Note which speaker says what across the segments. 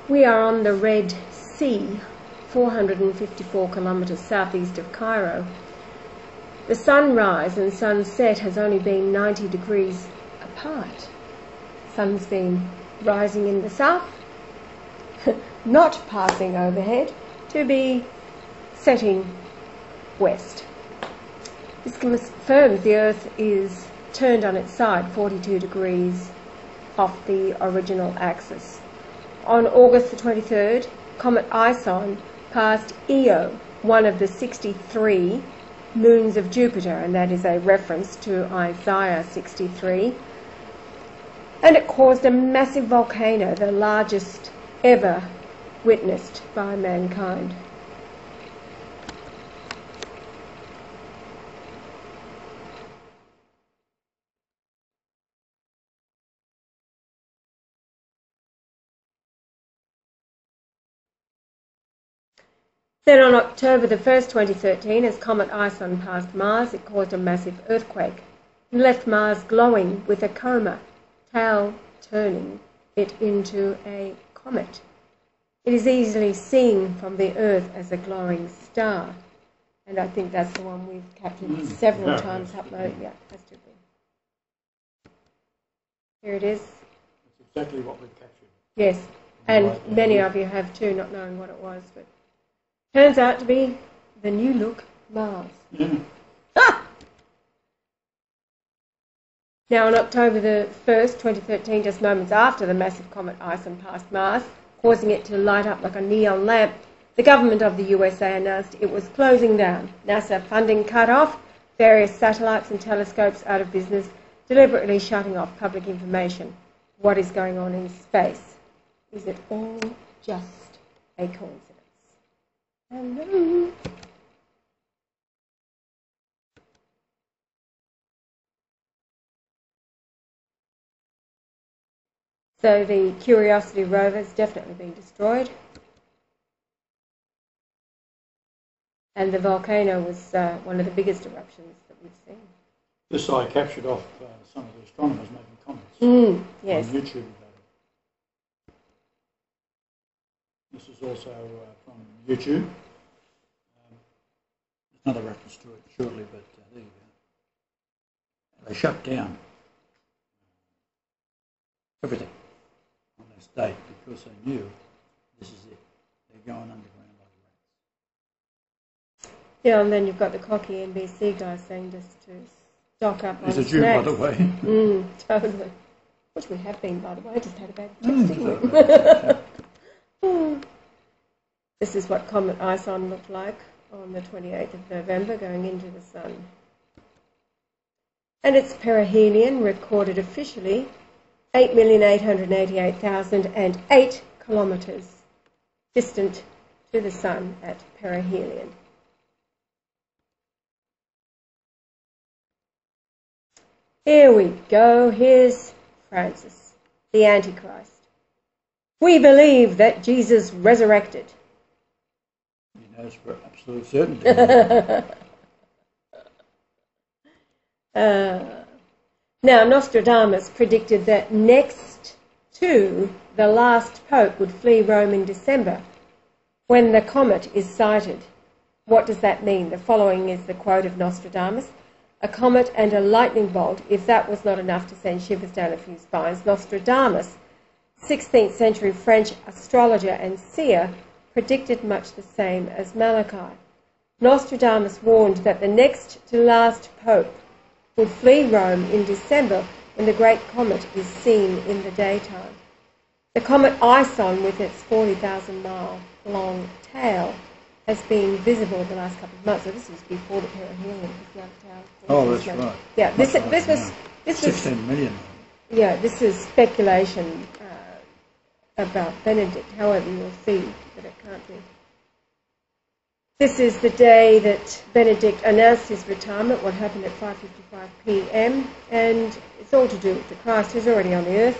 Speaker 1: We are on the Red Sea, 454 kilometres southeast of Cairo. The sunrise and sunset has only been 90 degrees apart. Sun's been rising in the south, not passing overhead, to be setting west. This confirms the Earth is turned on its side 42 degrees off the original axis. On August the 23rd, comet Ison passed Io, one of the 63 moons of Jupiter, and that is a reference to Isaiah 63. And it caused a massive volcano, the largest ever witnessed by mankind. Then on October the 1st, 2013, as comet Ison passed Mars, it caused a massive earthquake and left Mars glowing with a coma, tail turning it into a comet. It is easily seen from the Earth as a glowing star, and I think that's the one we've captured several times uploaded. Yeah, has to be. Here it is.
Speaker 2: That's exactly what we've captured.
Speaker 1: Yes, and many of you have too, not knowing what it was, but turns out to be the new look Mars. Ah! Now on October the 1st, 2013, just moments after the massive comet Ison passed Mars, causing it to light up like a neon lamp, the government of the USA announced it was closing down. NASA funding cut off, various satellites and telescopes out of business, deliberately shutting off public information. What is going on in space? Is it all just a coincidence? Hello. So the Curiosity rover has definitely been destroyed. And the volcano was one of the biggest eruptions that we've seen.
Speaker 2: This I captured off some of the astronomers making comments
Speaker 1: yes.
Speaker 2: on YouTube about it. This is also from YouTube. Another reference to it shortly, but there you go. They shut down everything on this date because they knew this is it. They're going underground like rats.
Speaker 1: Yeah, and then you've got the cocky NBC guy saying just to stock up on
Speaker 2: It's
Speaker 1: snacks.
Speaker 2: a Jew, by the way.
Speaker 1: Totally. Which we have been, by the way. Just had a bad test, didn't we? This is what comet Ison looked like on the 28th of November, going into the sun. And its perihelion recorded officially 8,888,008 kilometres distant to the sun at perihelion. Here we go. Here's Francis, the Antichrist. We believe that Jesus resurrected.
Speaker 2: He knows for absolute certainty.
Speaker 1: Now, Nostradamus predicted that next to the last pope would flee Rome in December when the comet is sighted. What does that mean? The following is the quote of Nostradamus. A comet and a lightning bolt, if that was not enough to send shivers down a few spines, Nostradamus, 16th century French astrologer and seer, predicted much the same as Malachi. Nostradamus warned that the next to last pope would flee Rome in December when the great comet is seen in the daytime. The comet Ison, with its 40,000-mile long tail, has been visible the last couple of months. So this was before the perihelion.
Speaker 2: Oh, that's right.
Speaker 1: Yeah, this was
Speaker 2: 16 million.
Speaker 1: Yeah, this is speculation about Benedict. However, you'll see that it can't be. This is the day that Benedict announced his retirement, what happened at 5:55 p.m. And it's all to do with the Christ who's already on the earth.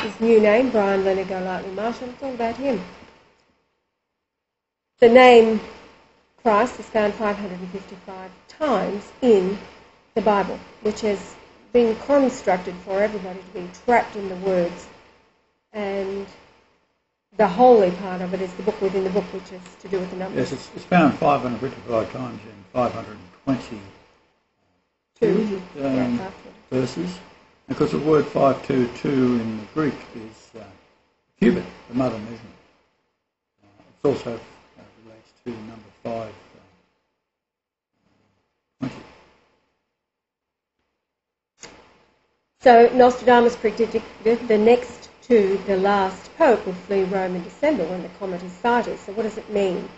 Speaker 1: His new name, Brian Leonard Golightly Marshall, it's all about him. The name Christ is found 555 times in the Bible, which has been constructed for everybody to be trapped in the words. And the holy part of it is the book within the book, which is to do with the numbers.
Speaker 2: Yes, it's found 555 times in 522 verses. Because the word 522 in the Greek is cubit, the mother measurement. It also relates to number 520.
Speaker 1: So Nostradamus predicted the next to the last pope would flee Rome in December when the comet is sighted. So what does it mean?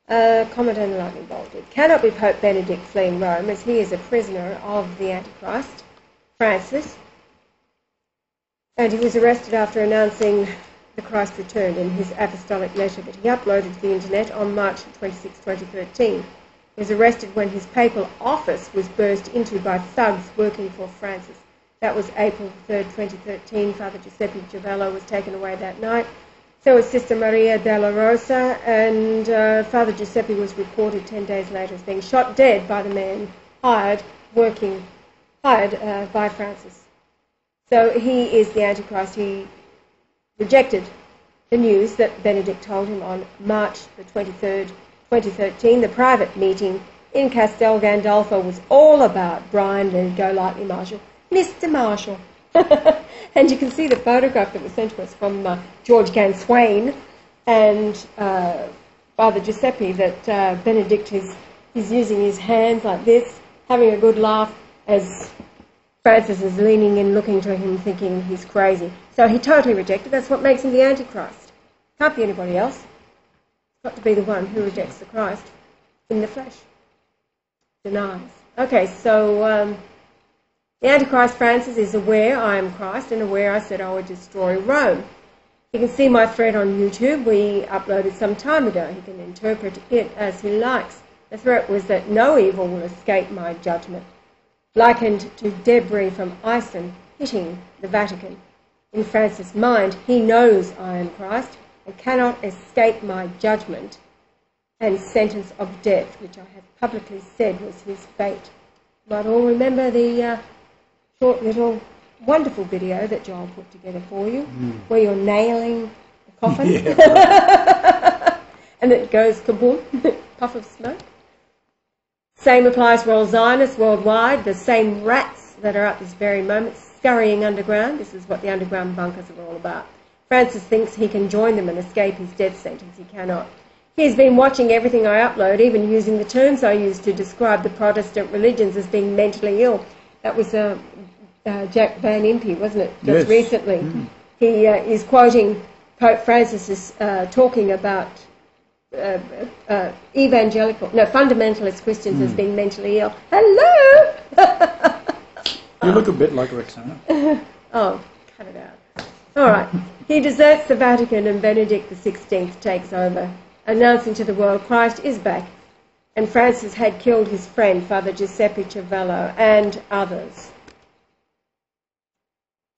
Speaker 1: Comet and lightning bolt. It cannot be Pope Benedict fleeing Rome, as he is a prisoner of the Antichrist, Francis, and he was arrested after announcing the Christ returned in his apostolic letter that he uploaded to the internet on March 26, 2013. He was arrested when his papal office was burst into by thugs working for Francis. That was April 3rd, 2013. Father Giuseppe Giavello was taken away that night. So was Sister Maria della Rosa, and Father Giuseppe was reported 10 days later as being shot dead by the man hired by Francis. So he is the Antichrist. He rejected the news that Benedict told him on March the 23rd, 2013. The private meeting in Castel Gandolfo was all about Brian, let it go lightly, Marshall. Mr. Marshall. And you can see the photograph that was sent to us from George Ganswain and Father Giuseppe that Benedict is using his hands like this, having a good laugh as Francis is leaning in, looking to him, thinking he's crazy. So he totally rejected. That's what makes him the Antichrist. Can't be anybody else. It's got to be the one who rejects the Christ in the flesh. Denies. Okay, so the Antichrist Francis is aware I am Christ and aware I said I would destroy Rome. You can see my thread on YouTube. We uploaded some time ago. He can interpret it as he likes. The threat was that no evil will escape my judgment, likened to debris from Ison hitting the Vatican. In Francis' mind, he knows I am Christ and cannot escape my judgment and sentence of death, which I have publicly said was his fate. You might all remember the short little wonderful video that Joel put together for you, where you're nailing the coffin, and it goes kaboom, puff of smoke. Same applies for all Zionists worldwide, the same rats that are at this very moment scurrying underground. This is what the underground bunkers are all about. Francis thinks he can join them and escape his death sentence. He cannot. He's been watching everything I upload, even using the terms I use to describe the Protestant religions as being mentally ill. That was Jack Van Impe, wasn't it, just recently? He is quoting Pope Francis talking about fundamentalist Christians as being mentally ill. Hello!
Speaker 2: You look a bit like Roxana.
Speaker 1: Oh, cut it out. All right. He deserts the Vatican and Benedict XVI takes over, announcing to the world Christ is back. And Francis had killed his friend, Father Giuseppe Ciavello, and others.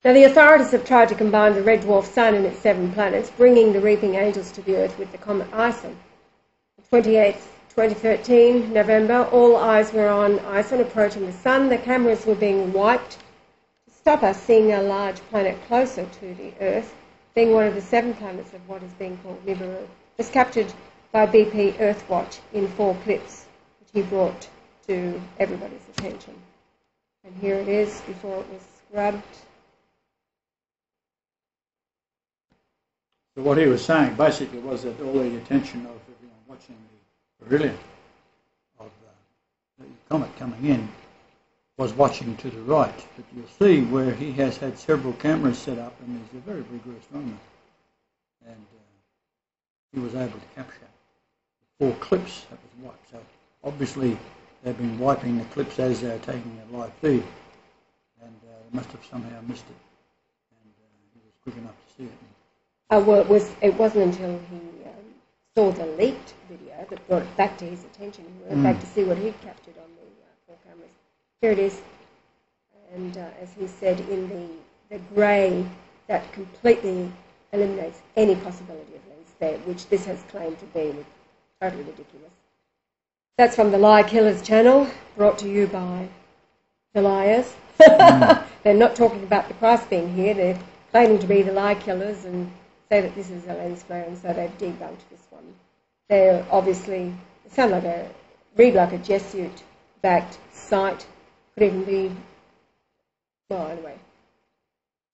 Speaker 1: Now, the authorities have tried to combine the red dwarf sun and its 7 planets, bringing the reaping angels to the earth with the comet Ison. 28th, 2013, November, all eyes were on Ison approaching the sun. The cameras were being wiped to stop us seeing a large planet closer to the earth, being one of the 7 planets of what is being called Nibiru. It was captured by BP Earthwatch in 4 clips, which he brought to everybody's attention. And here it is before it was scrubbed.
Speaker 2: So what he was saying basically was that all the attention of everyone watching the brilliant of the comet coming in was watching to the right. But you'll see where he has had several cameras set up, and he's a very rigorous runner. And he was able to capture 4 clips that was wiped. So obviously they've been wiping the clips as they're taking a live feed, and they must have somehow missed it. And he was quick enough to see it.
Speaker 1: Well, it wasn't until he saw the leaked video that brought it back to his attention. He went back to see what he'd captured on the 4 cameras. Here it is. And as he said, in the grey that completely eliminates any possibility of lens there, which this has claimed to be, totally ridiculous. That's from the Lie Killers channel, brought to you by the liars. They're not talking about the Christ being here. They're claiming to be the Lie Killers and say that this is a lens flare, and so they've debunked this one. They're obviously, they sound like read like a Jesuit-backed site. Could even be, well, anyway,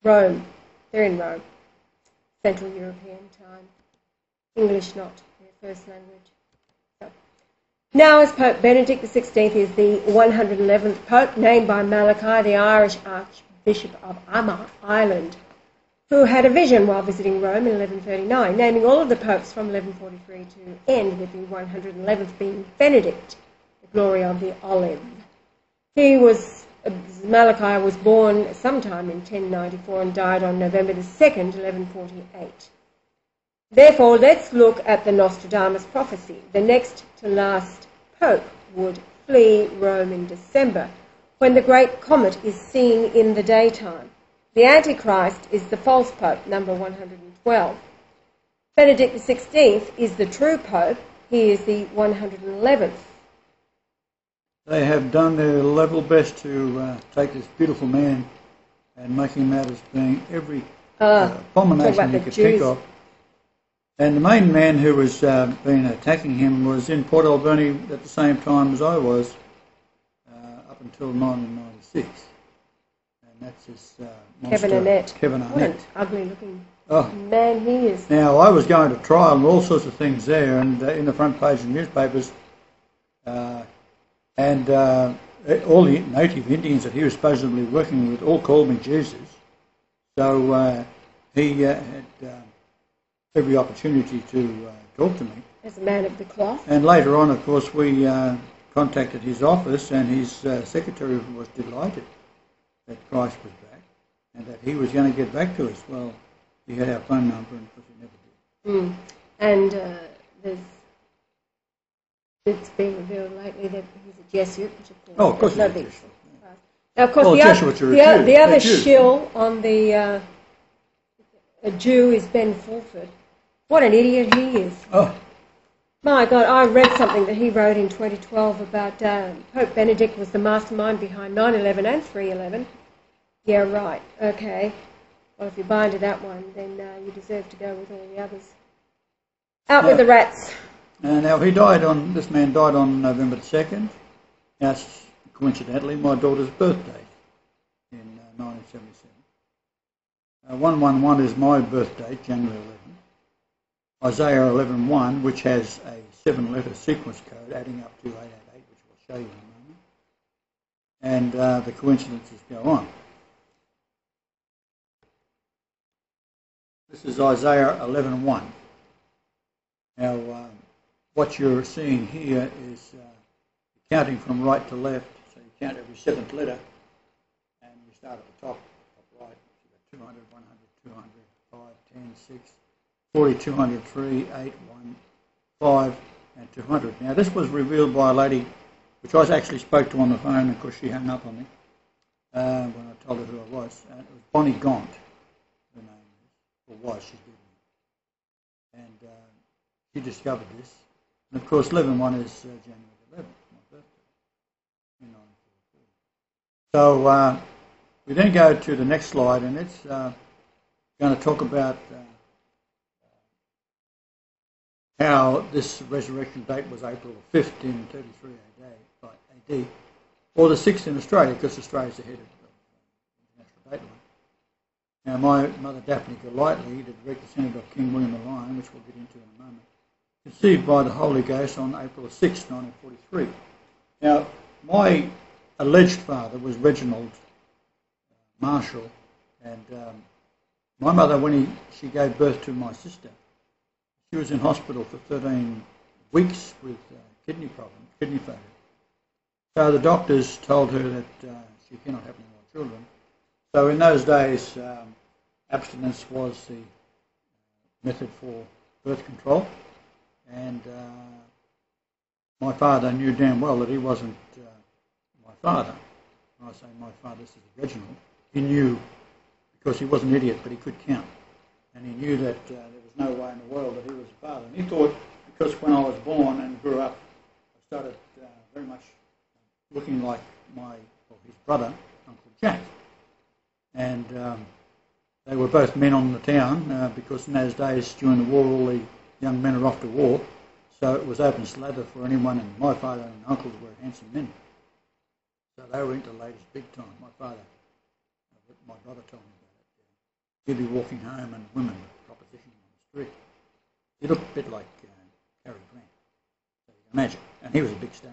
Speaker 1: Rome. They're in Rome. Central European time. English not their first language. So. Now, as Pope Benedict XVI is the 111th Pope, named by Malachi, the Irish Archbishop of Ireland, who had a vision while visiting Rome in 1139, naming all of the popes from 1143 to end with the 111th being Benedict, the glory of the olive. Malachi was born sometime in 1094 and died on November the 2nd, 1148. Therefore, let's look at the Nostradamus prophecy. The next to last pope would flee Rome in December, when the great comet is seen in the daytime. The Antichrist is the false pope, number 112. Benedict XVI is the true pope. He is the 111th.
Speaker 2: They have done their level best to take this beautiful man and make him out as being every abomination you could think of. And the main man who was been attacking him was in Port Alberni at the same time as I was, up until 1996. And that's this monster, Kevin Arnett.
Speaker 1: What an ugly-looking man he is.
Speaker 2: Now, I was going to trial and all sorts of things there, and in the front page of newspapers, and all the native Indians that he was supposedly working with all called me Jesus. So he had every opportunity to talk to me. As
Speaker 1: a man of the cloth.
Speaker 2: And later on, of course, we contacted his office, and his secretary was delighted that Christ was back and that he was going to get back to us. Well, he had our phone number, and of course he never did.
Speaker 1: And it's been revealed lately that he's a Jesuit, which of course
Speaker 2: he's a Jesuit.
Speaker 1: Now, of course, the other shill on the a Jew is Ben Fulford. What an idiot he is.
Speaker 2: Oh.
Speaker 1: My God, I read something that he wrote in 2012 about Pope Benedict was the mastermind behind 9/11 and 3/11. Yeah, right. Okay. Well, if you buy into that one, then you deserve to go with all the others. Out with the rats.
Speaker 2: Now, this man died on November the 2nd. That's coincidentally my daughter's birthday in 1977. 111 is my birthday, January 11th. Isaiah 11:1, which has a 7-letter sequence code adding up to 888, which we'll show you in a moment. And the coincidences go on. This is Isaiah 11:1. Now, what you're seeing here is counting from right to left. So you count every 7th letter, and you start at the top right. So you've got 200, 100, 200, 5, 10, 6, 40, 200, 3, 8, 1, 5, and 200. Now, this was revealed by a lady, which I actually spoke to on the phone. Of course, she hung up on me when I told her who I was. And it was Bonnie Gaunt, her name is, or was, she's dead. And she discovered this. And of course, 11/1 is January 11th, my birthday, in 1944. So we then go to the next slide, and it's going to talk about how this resurrection date was April 5th in 33 AD, or the 6th in Australia, because Australia's ahead of the international date line. Now, my mother, Daphne Golightly, the direct descendant of King William the Lion, which we'll get into in a moment, conceived by the Holy Ghost on April 6, 1943. Now, my alleged father was Reginald Marshall, and my mother, when she gave birth to my sister, she was in hospital for 13 weeks with kidney problems, kidney failure. So the doctors told her that she cannot have any more children. So in those days, abstinence was the method for birth control. And my father knew damn well that he wasn't my father. When I say my father, this is Reginald. He knew, because he was an idiot, but he could count. And he knew that there was no way in the world that he was the father. And he thought, because when I was born and grew up, I started very much looking like his brother, Uncle Jack. And they were both men on the town because in those days during the war all the young men were off to war, so it was open slather for anyone, and my father and uncles were handsome men. So they were into ladies big time. My brother told me about it. He'd be walking home and women were propositioning on the street. He looked a bit like Cary Grant, so you can imagine, and he was a big star.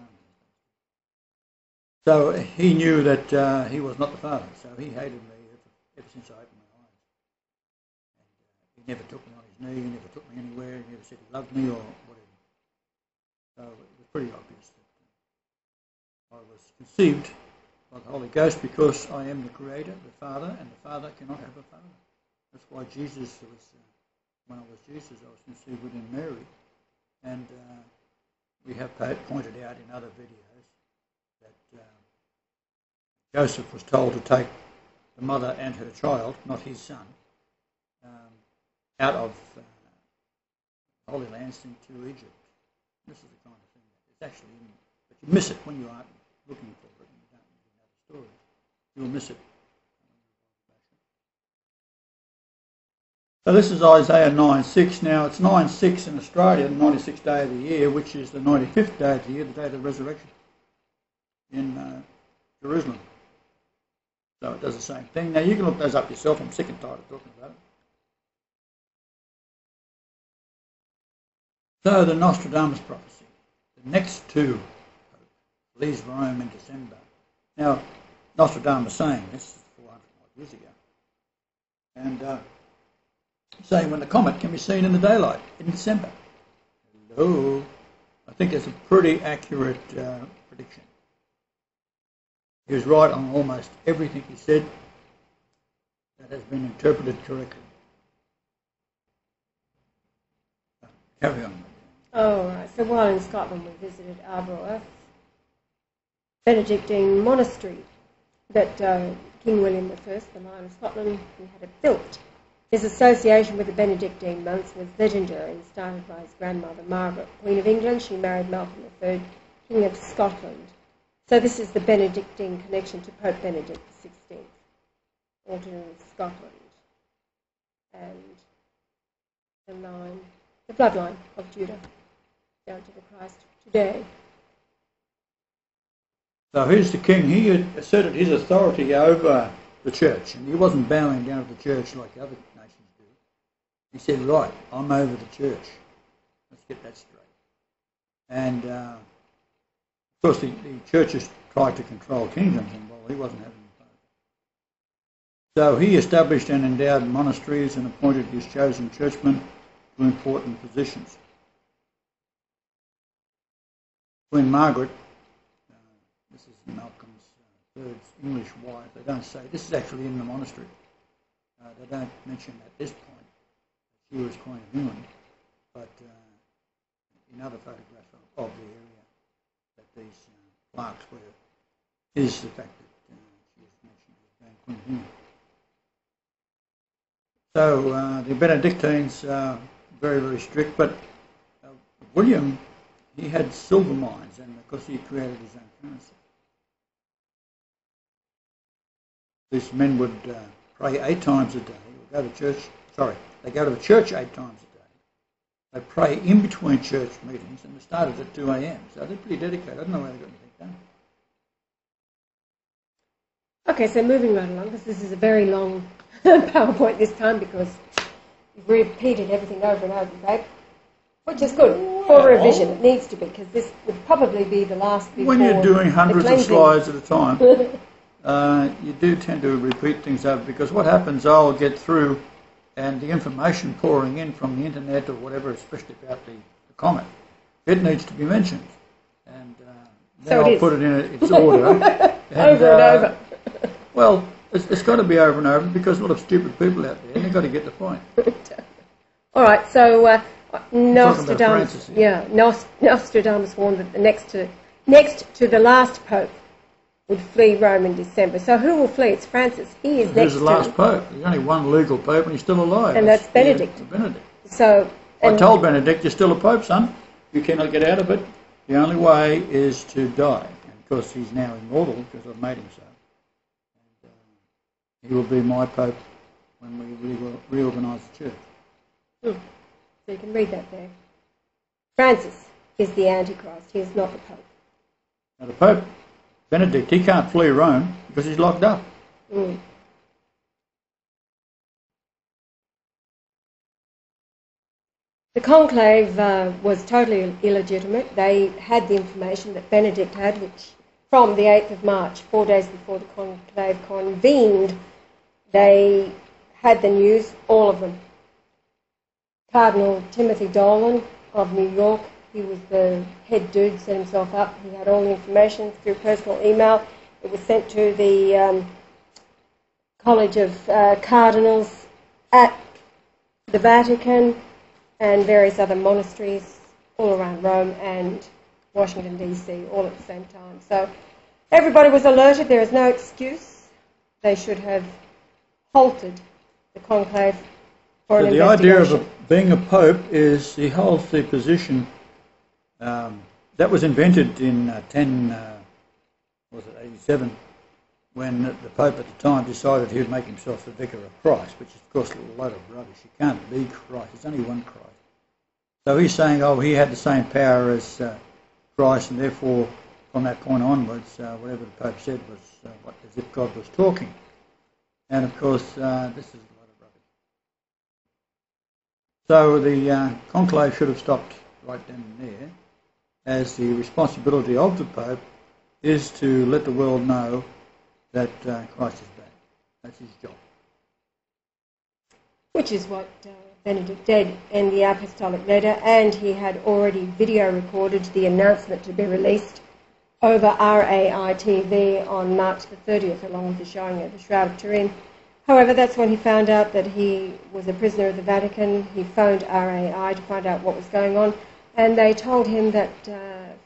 Speaker 2: So he knew that he was not the father, so he hated me ever since I opened my eyes. And he never took me on his knee, he never took me anywhere, he never said he loved me or whatever. So it was pretty obvious that I was conceived by the Holy Ghost because I am the Creator, the Father, and the Father cannot have a father. That's why Jesus was, when I was Jesus, I was conceived within Mary. And we have pointed out in other videos that Joseph was told to take the mother and her child, not his son, out of the Holy Land into Egypt. This is the kind of thing that is actually in, but you miss it when you aren't looking for it and you don't know the story. You'll miss it. So this is Isaiah 9:6. Now it's 9:6 in Australia, the 96th day of the year, which is the 95th day of the year, the day of the resurrection in Jerusalem. So it does the same thing. Now you can look those up yourself. I'm sick and tired of talking about it. So the Nostradamus prophecy. The next two leaves Rome in December. Now Nostradamus saying this 400 years ago. And saying when the comet can be seen in the daylight in December. Hello. I think it's a pretty accurate prediction. He was right on almost everything he said that has been interpreted correctly. Carry on.
Speaker 1: Oh, right. So while in Scotland we visited Arbroath, Benedictine monastery that King William I, the Lion of Scotland, he had it built. His association with the Benedictine monks was legendary and started by his grandmother Margaret, Queen of England. She married Malcolm III, King of Scotland. So this is the Benedictine connection to Pope Benedict XVI, ordained in Scotland, and the bloodline of Judah down to the Christ today.
Speaker 2: So here's the king. He had asserted his authority over the church, and he wasn't bowing down to the church like other nations do. He said, right, I'm over the church. Let's get that straight. And of course the churches tried to control kingdoms, and well, he wasn't having any fun. So he established and endowed monasteries and appointed his chosen churchmen to important positions. Queen Margaret, this is Malcolm's third English wife, they don't say, this is actually in the monastery. They don't mention at this point she was Queen of England, but in other photographs of the area that these plaques were, is the fact that she was mentioned as being Queen of England. So the Benedictines very, very strict, but William, he had silver mines, and of course he created his own currency. These men would pray 8 times a day, or go to church, they go to the church 8 times a day. They pray in between church meetings, and they started at 2 a.m, so they're pretty dedicated. I don't know how they got anything done.
Speaker 1: Okay, so moving right along, because this is a very long PowerPoint this time because you've repeated everything over and over, babe, which is good for revision. It needs to be, because this would probably be the last before
Speaker 2: when you're doing hundreds of slides at a time, you do tend to repeat things over, because what happens, I'll get through and the information pouring in from the internet or whatever, especially about the comet, it needs to be mentioned. And then I'll put it in its order. And,
Speaker 1: over and over.
Speaker 2: Well, it's got to be over and over, because a lot of stupid people out there, and they've got to get the point.
Speaker 1: All right, so
Speaker 2: Nostradamus,
Speaker 1: Nostradamus warned that the next to the last pope would flee Rome in December. So who will flee? It's Francis. He is next to...
Speaker 2: Who's the last pope? There's only one legal pope, and he's still alive.
Speaker 1: And that's Benedict.
Speaker 2: Benedict.
Speaker 1: So
Speaker 2: I told Benedict, you're still a pope, son. You cannot get out of it. The only way is to die. And of course, he's now immortal because I've made him so. And, he will be my pope when we reorganised the church.
Speaker 1: So you can read that there. Francis is the Antichrist. He is not the Pope.
Speaker 2: Now the Pope, Benedict, he can't flee Rome because he's locked up.
Speaker 1: Mm. The conclave was totally illegitimate. They had the information that Benedict had, which from the 8th of March, 4 days before the conclave convened, they had the news, all of them. Cardinal Timothy Dolan of New York, he was the head dude, set himself up. He had all the information through personal email. It was sent to the College of Cardinals at the Vatican and various other monasteries all around Rome and Washington, D.C., all at the same time. So everybody was alerted. There is no excuse. They should have halted the conclave for an investigation.
Speaker 2: The idea of being a pope is he holds the position that was invented in 87, when the Pope at the time decided he would make himself the vicar of Christ, which is of course a load of rubbish. You can't be Christ. There's only one Christ. So he's saying, oh, he had the same power as Christ, and therefore from that point onwards, whatever the Pope said was as if God was talking. And of course, this is a lot of rubbish. So the conclave should have stopped right then and there, as the responsibility of the Pope is to let the world know that Christ is back. That's his job.
Speaker 1: Which is what Benedict did in the apostolic letter, and he had already video recorded the announcement to be released over RAI TV on March the 30th, along with the showing of the Shroud of Turin. However, that's when he found out that he was a prisoner of the Vatican. He phoned RAI to find out what was going on, and they told him that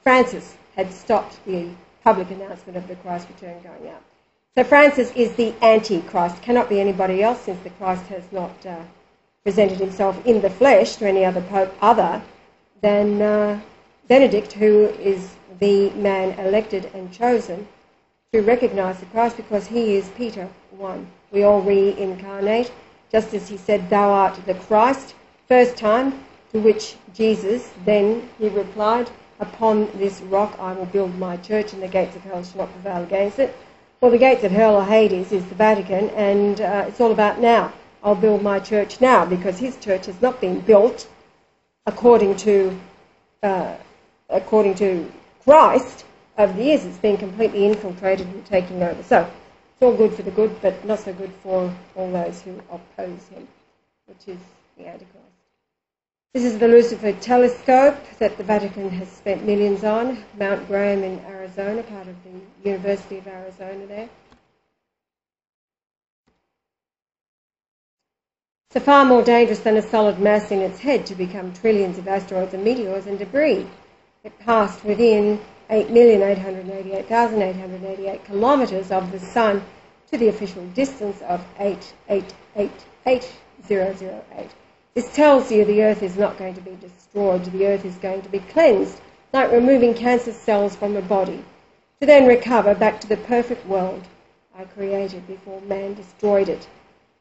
Speaker 1: Francis had stopped the public announcement of the Christ return going out. So Francis is the Antichrist, cannot be anybody else, since the Christ has not presented himself in the flesh to any other pope other than Benedict, who is the man elected and chosen to recognise the Christ, because he is Peter 1. We all reincarnate, just as he said, "Thou art the Christ," first time, to which Jesus, then he replied, "Upon this rock I will build my church, and the gates of hell shall not prevail against it." Well, the gates of hell or Hades is the Vatican, and it's all about now. I'll build my church now, because his church has not been built according to Christ over the years. It's been completely infiltrated and taking over. So it's all good for the good, but not so good for all those who oppose him, which is the Antichrist. This is the Lucifer telescope that the Vatican has spent millions on, Mount Graham in Arizona, part of the University of Arizona there. So far more dangerous than a solid mass in its head to become trillions of asteroids and meteors and debris. It passed within 8,888,888 kilometres of the Sun to the official distance of 8,888,008. This tells you the Earth is not going to be destroyed. The Earth is going to be cleansed, like removing cancer cells from a body, to then recover back to the perfect world I created before man destroyed it.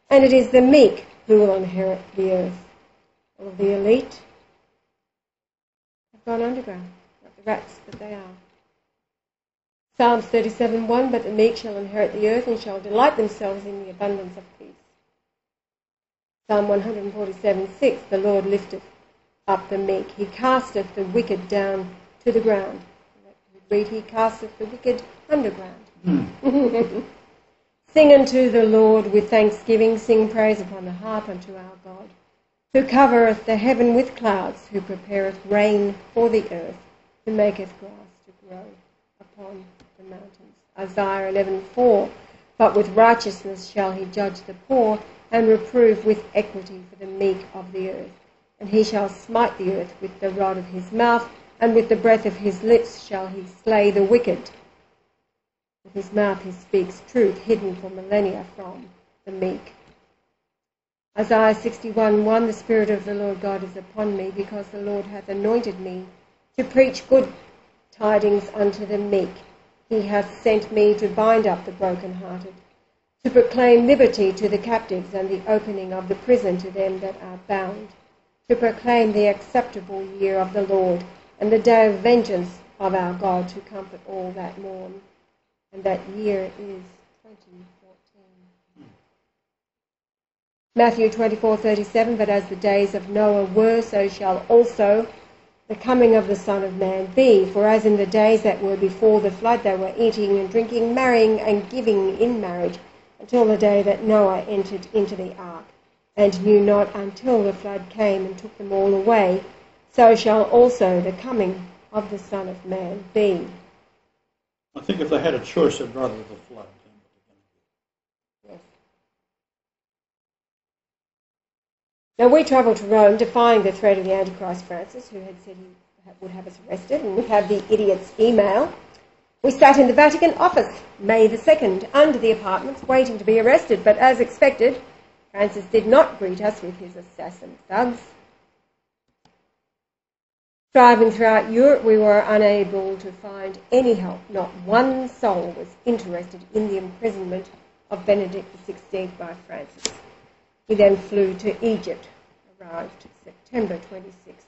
Speaker 1: And it is the meek who will inherit the earth. All of the elite have gone underground, like the rats that they are. Psalms 37:1, "But the meek shall inherit the earth and shall delight themselves in the abundance of peace." Psalm 147:6, "The Lord lifteth up the meek. He casteth the wicked down to the ground." Read, "He casteth the wicked underground." Sing unto the Lord with thanksgiving, sing praise upon the harp unto our God, who covereth the heaven with clouds, who prepareth rain for the earth, who maketh grass to grow upon the mountains. Isaiah 11:4, "But with righteousness shall he judge the poor, and reprove with equity for the meek of the earth. And he shall smite the earth with the rod of his mouth, and with the breath of his lips shall he slay the wicked. With his mouth he speaks truth, hidden for millennia from the meek." Isaiah 61:1, "The Spirit of the Lord God is upon me, because the Lord hath anointed me to preach good tidings unto the meek. He hath sent me to bind up the brokenhearted, to proclaim liberty to the captives and the opening of the prison to them that are bound, to proclaim the acceptable year of the Lord and the day of vengeance of our God, to comfort all that mourn. And that year is 2014. Matthew 24:37, but as the days of Noah were, so shall also the coming of the Son of Man be. For as in the days that were before the flood, they were eating and drinking, marrying and giving in marriage, until the day that Noah entered into the ark, and knew not until the flood came and took them all away, so shall also the coming of the Son of Man be.
Speaker 2: I think if they had a choice, they'd rather the flood.
Speaker 1: Yes. Now we travelled to Rome, defying the threat of the Antichrist Francis, who had said he would have us arrested, and we have the idiot's email. We sat in the Vatican office, May the 2nd, under the apartments, waiting to be arrested, but as expected, Francis did not greet us with his assassin thugs. Driving throughout Europe, we were unable to find any help. Not one soul was interested in the imprisonment of Benedict XVI by Francis. He then flew to Egypt, arrived September 26th.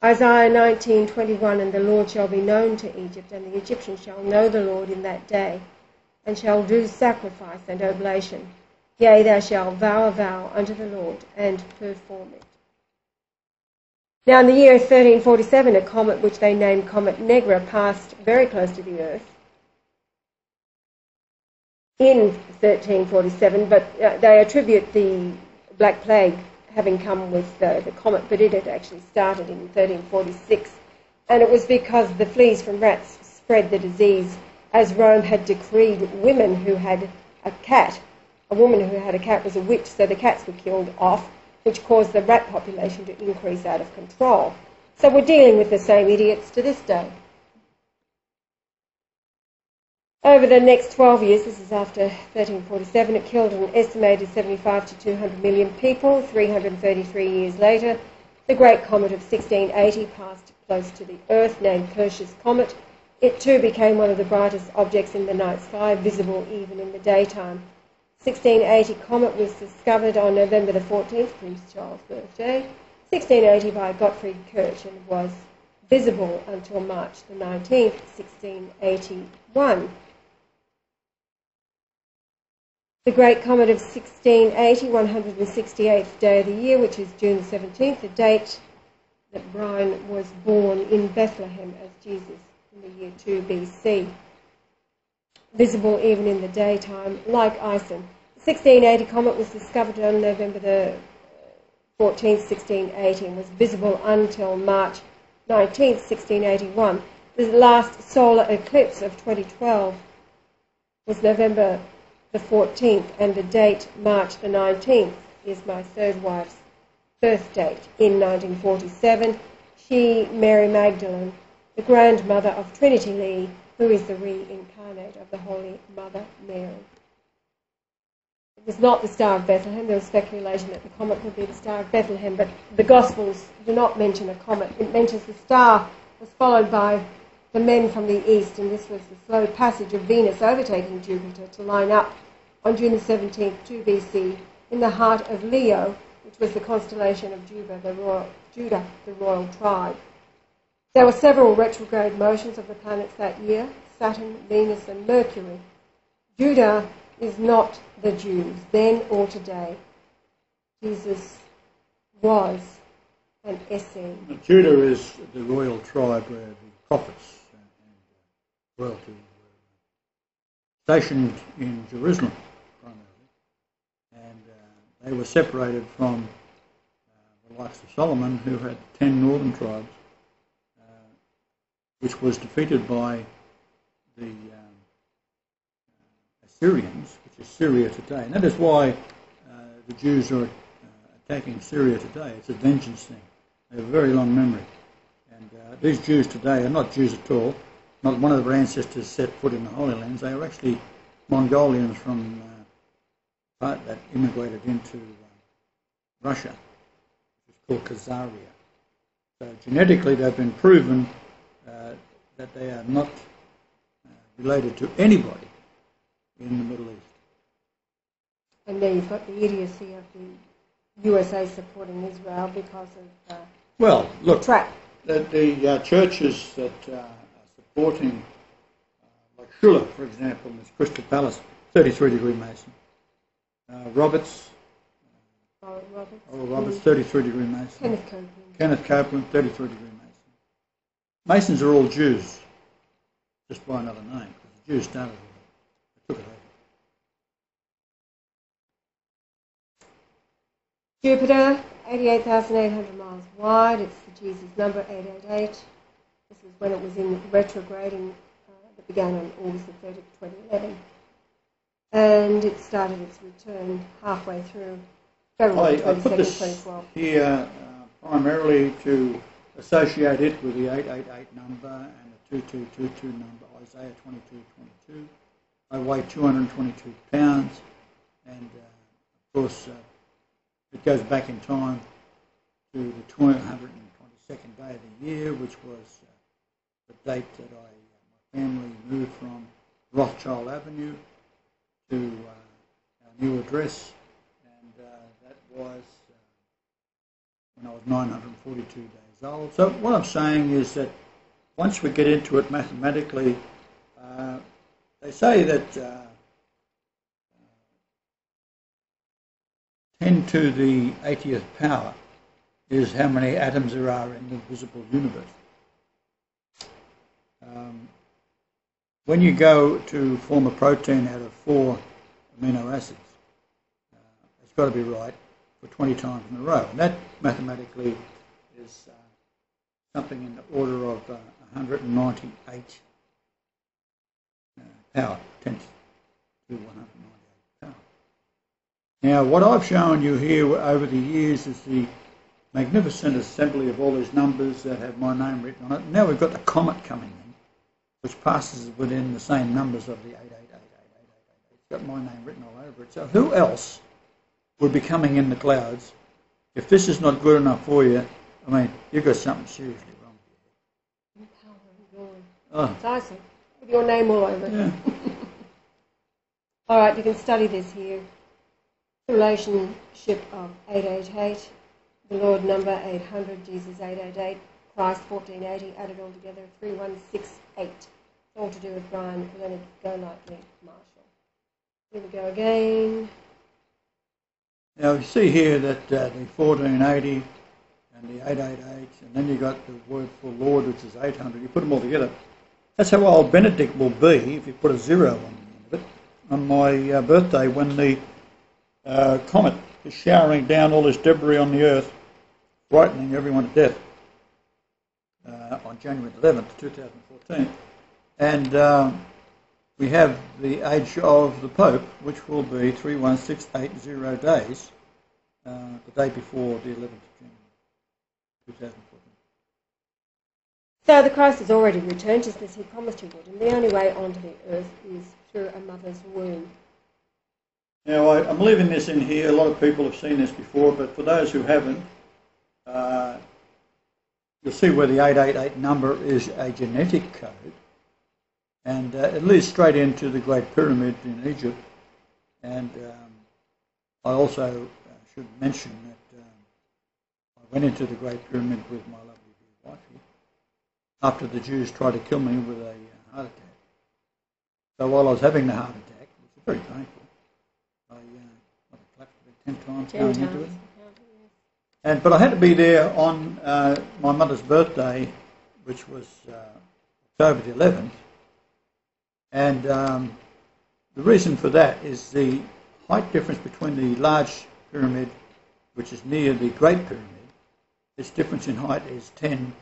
Speaker 1: Isaiah 19:21, and the Lord shall be known to Egypt, and the Egyptians shall know the Lord in that day, and shall do sacrifice and oblation. Yea, thou shalt vow a vow unto the Lord, and perform it. Now in the year 1347, a comet which they named Comet Negra passed very close to the Earth in 1347, but they attribute the Black Plague having come with the comet, but it had actually started in 1346, and it was because the fleas from rats spread the disease, as Rome had decreed women who had a cat. A woman who had a cat was a witch, so the cats were killed off, which caused the rat population to increase out of control. So we're dealing with the same idiots to this day. Over the next 12 years, this is after 1347, it killed an estimated 75 to 200 million people. 333 years later, the great comet of 1680 passed close to the Earth, named Kersh's Comet. It too became one of the brightest objects in the night sky, visible even in the daytime. 1680 comet was discovered on November the 14th, Prince Charles' birthday, 1680 by Gottfried Kirch, and was visible until March the 19th, 1681. The great comet of 1680, 168th day of the year, which is June the 17th, the date that Brian was born in Bethlehem as Jesus in the year 2 BC. Visible even in the daytime, like Ison. The 1680 comet was discovered on November the 14th, 1680, and was visible until March 19th, 1681. The last solar eclipse of 2012 was November the 14th, and the date March the 19th is my third wife's birth date in 1947. She, Mary Magdalene, the grandmother of Trinity Lee, who is the reincarnate of the Holy Mother Mary. It was not the Star of Bethlehem. There was speculation that the comet could be the Star of Bethlehem, but the Gospels do not mention a comet. It mentions the star was followed by the men from the east, and this was the slow passage of Venus overtaking Jupiter to line up on June the 17th, 2 BC, in the heart of Leo, which was the constellation of Judah, the royal tribe. There were several retrograde motions of the planets that year, Saturn, Venus and Mercury. Judah is not the Jews, then or today. Jesus was an Essene.
Speaker 2: Judah is the royal tribe where the prophets and royalty were stationed in Jerusalem primarily, and they were separated from the likes of Solomon, who had 10 northern tribes, which was defeated by the Assyrians, which is Syria today. And that is why the Jews are attacking Syria today. It's a vengeance thing. They have a very long memory. And these Jews today are not Jews at all. Not one of their ancestors set foot in the Holy Lands. They are actually Mongolians from part that immigrated into Russia, which is called Khazaria. So genetically they've been proven that they are not related to anybody in the Middle East.
Speaker 1: And there you've got the idiocy of the USA supporting Israel because of
Speaker 2: well, look,
Speaker 1: trap.
Speaker 2: the churches that are supporting, like Schuller, for example, in this Crystal Palace, 33-degree Mason. Roberts,
Speaker 1: Roberts,
Speaker 2: 33-degree Mason. Kenneth Copeland, 33-degree Mason. Masons are all Jews, just by another name, because the Jews started with it. They took it over.
Speaker 1: Jupiter, 88,800 miles wide. It's the Jesus number, 888. This was when it was in retrograding that began on August the 30th, 2011. And it started its return halfway through February 22nd, 2012.
Speaker 2: Here primarily to associate it with the 888 number and the 2222 number, Isaiah 22:22. I weigh 222 pounds, and of course it goes back in time to the 222nd day of the year, which was the date that my family moved from Rothschild Avenue to our new address, and that was when I was 942 days old. So what I'm saying is that once we get into it mathematically, they say that 10 to the 80th power is how many atoms there are in the visible universe. When you go to form a protein out of 4 amino acids, it's got to be right for 20 times in a row. And that mathematically is something in the order of 198 power, 10 to 198 power. Now, what I've shown you here over the years is the magnificent assembly of all these numbers that have my name written on it. Now we've got the comet coming in, which passes within the same numbers of the 888. It's got my name written all over it. So who else would be coming in the clouds? If this is not good enough for you, I mean, you've got something seriously wrong.
Speaker 1: Oh. It's Ison, with your name all over it.
Speaker 2: Yeah.
Speaker 1: All right, you can study this here. The relationship of 888, the Lord number 800, Jesus 888, Christ 1480, added all together 3168. It's all to do with Brian Leonard Golightly Marshall. Here we go again.
Speaker 2: Now you see here that the 1480 and the 888, and then you got the word for Lord, which is 800. You put them all together. That's how old Benedict will be if you put a 0 on the end of it. On my birthday, when the comet is showering down all this debris on the Earth, frightening everyone to death, on January 11th, 2014. And we have the age of the Pope, which will be 31680 days, the day before the 11th of January, 2014.
Speaker 1: So the Christ has already returned, just as he promised he would, and the only way onto the earth is through a mother's womb.
Speaker 2: Now, I'm leaving this in here. A lot of people have seen this before, but for those who haven't, you'll see where the 888 number is a genetic code, and it leads straight into the Great Pyramid in Egypt. And I also should mention that I went into the Great Pyramid with my lovely wife after the Jews tried to kill me with a heart attack. So while I was having the heart attack, which was very painful, I collapsed about 10 times going into it. But I had to be there on my mother's birthday, which was October the 11th. And the reason for that is the height difference between the large pyramid, which is near the Great Pyramid. Its difference in height is 10.11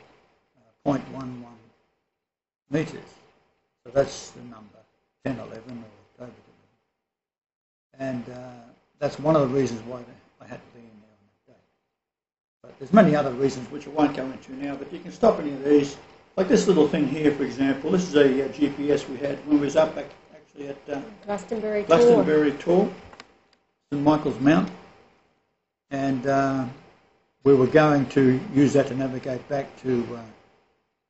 Speaker 2: metres. So that's the number, 1011 or October the 11th. And that's one of the reasons why I had to be in there on that day. But there's many other reasons which I won't go into now, but you can stop any of these. Like this little thing here, for example. This is a GPS we had when we was up actually at
Speaker 1: Glastonbury
Speaker 2: Tor, St Michael's Mount. And we were going to use that to navigate back to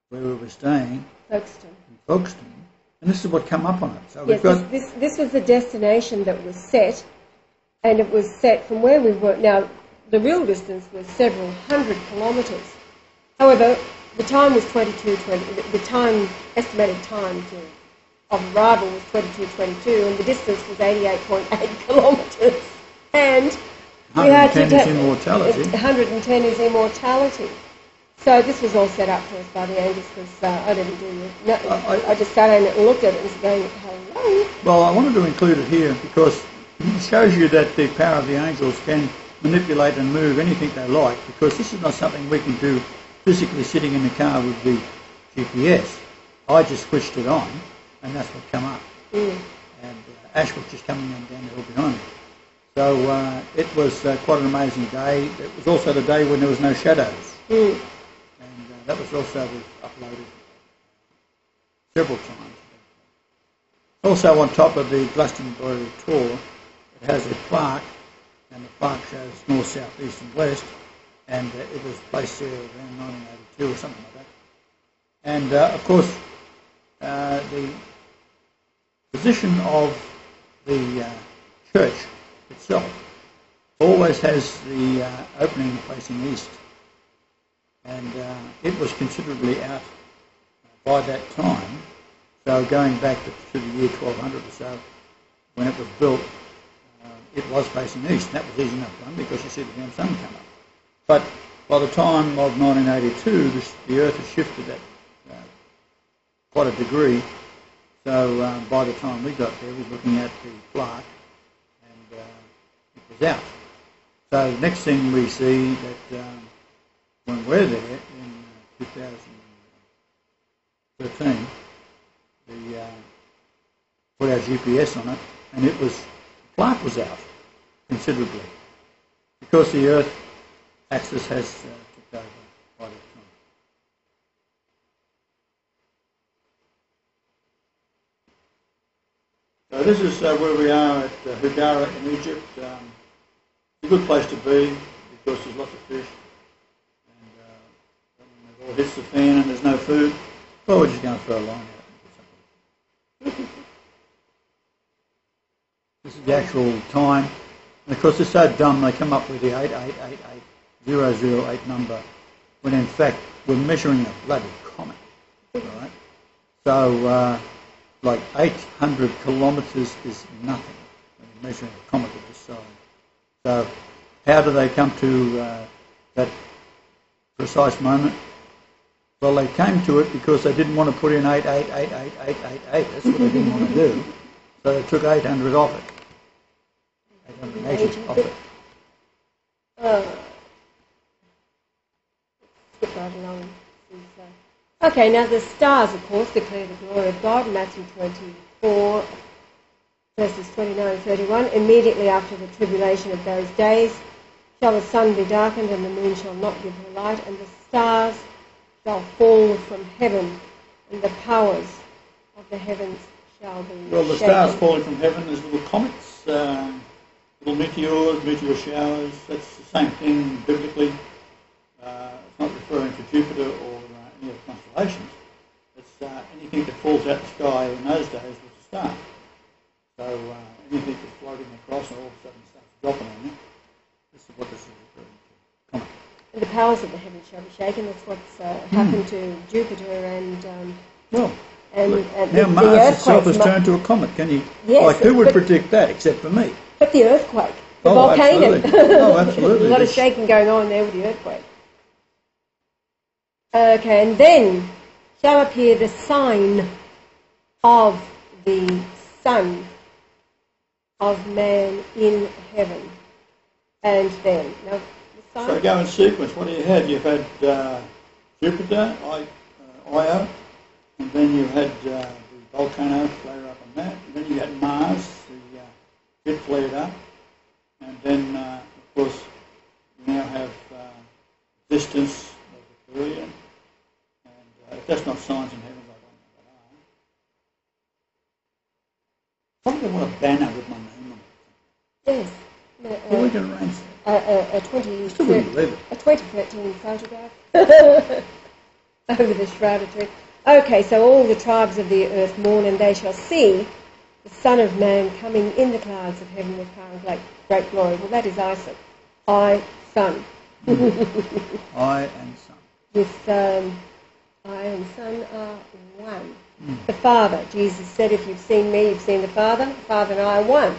Speaker 2: where we were staying. Folkestone. And this is what come up on it. So
Speaker 1: yes, this was the destination that was set and it was set from where we were. Now, the real distance was several hundred kilometres. However, the time was 22:20. The time, estimated time of arrival was 22:22, and the distance was 88.8 kilometres. And we had to
Speaker 2: 110 is immortality.
Speaker 1: 110 is immortality. So this was all set up for us by the angels, because I didn't do it. No, I just sat in it and looked at it and was going, hello.
Speaker 2: Well, I wanted to include it here because it shows you that the power of the angels can manipulate and move anything they like, because this is not something we can do physically sitting in the car with the GPS. I just switched it on, and that's what came up. And Ash was just coming down the hill behind me. So it was quite an amazing day. It was also the day when there was no shadows. And that was also uploaded several times. Also on top of the Glastonbury tour, it has a plaque, and the plaque shows north, south, east and west, and it was placed there around 1982 or something like that. And of course, the position of the church itself always has the opening facing east, and it was considerably out by that time. So going back to the year 1200 or so, when it was built, it was facing east, and that was easy enough done because you see the damn sun come up. But by the time of 1982, the Earth had shifted at quite a degree. So by the time we got there, we were looking at the plaque, and it was out. So the next thing we see that when we're there in 2013, we put our GPS on it, and it was, the plaque was out considerably because the Earth axis has took over by that time. So this is where we are at Hugara in Egypt. It's a good place to be because there's lots of fish, and when it all hits the fan and there's no food, well, we're just going to throw a line out. This is the actual time, and of course they're so dumb they come up with the 8888008 number when in fact we're measuring a bloody comet, right? So like 800 kilometres is nothing when you're measuring a comet of this size. So how do they come to that precise moment? Well, they came to it because they didn't want to put in 8888888. That's what they didn't want to do. So they took 800 off it. 880 off it.
Speaker 1: Skip right along. Okay, now the stars, of course, declare the glory of God. Matthew 24, verses 29 and 31. Immediately after the tribulation of those days shall the sun be darkened, and the moon shall not give her light, and the stars shall fall from heaven, and the powers of the heavens shall be
Speaker 2: Well, the
Speaker 1: shaken.
Speaker 2: stars falling from heaven, there's little comets, little meteors, meteor showers. That's the same thing biblically. It's not referring to Jupiter or any of the constellations. It's anything that falls out the sky in those days was a star. So anything that's floating across and all of a sudden starts dropping on you, this is what this is referring to. Comet.
Speaker 1: And the powers of the heavens shall be shaken. That's what's happened to Jupiter and
Speaker 2: Well,
Speaker 1: and
Speaker 2: now
Speaker 1: the
Speaker 2: Mars itself has
Speaker 1: earthquakes.
Speaker 2: turned to a comet. Can you?
Speaker 1: Yes,
Speaker 2: like who would
Speaker 1: but-
Speaker 2: predict that except for me?
Speaker 1: But the earthquake, the
Speaker 2: Oh,
Speaker 1: volcano.
Speaker 2: absolutely. Oh, absolutely.
Speaker 1: A lot of shaking going on there with the earthquake. Okay, and then shall appear the sign of the Son of Man in heaven. And then, now, the sign...
Speaker 2: So go in sequence. What do you had? You've had Jupiter, Io, and then you had the volcano flare up on that, and then you had Mars, it flared up, and then, of course, you now have distance of the period, and if that's not signs in heaven, I don't know what are. Probably want a banner with my name on it.
Speaker 1: Yes.
Speaker 2: Well, we can arrange that.
Speaker 1: A
Speaker 2: 2013
Speaker 1: photograph over the shrouded tree. Okay, so all the tribes of the earth mourn, and they shall see the Son of Man coming in the clouds of heaven with power and great glory. Well, that is Ison. I, Son.
Speaker 2: I and Son.
Speaker 1: With I and Son are one. The Father. Jesus said, if you've seen me, you've seen the Father. The Father and I are one.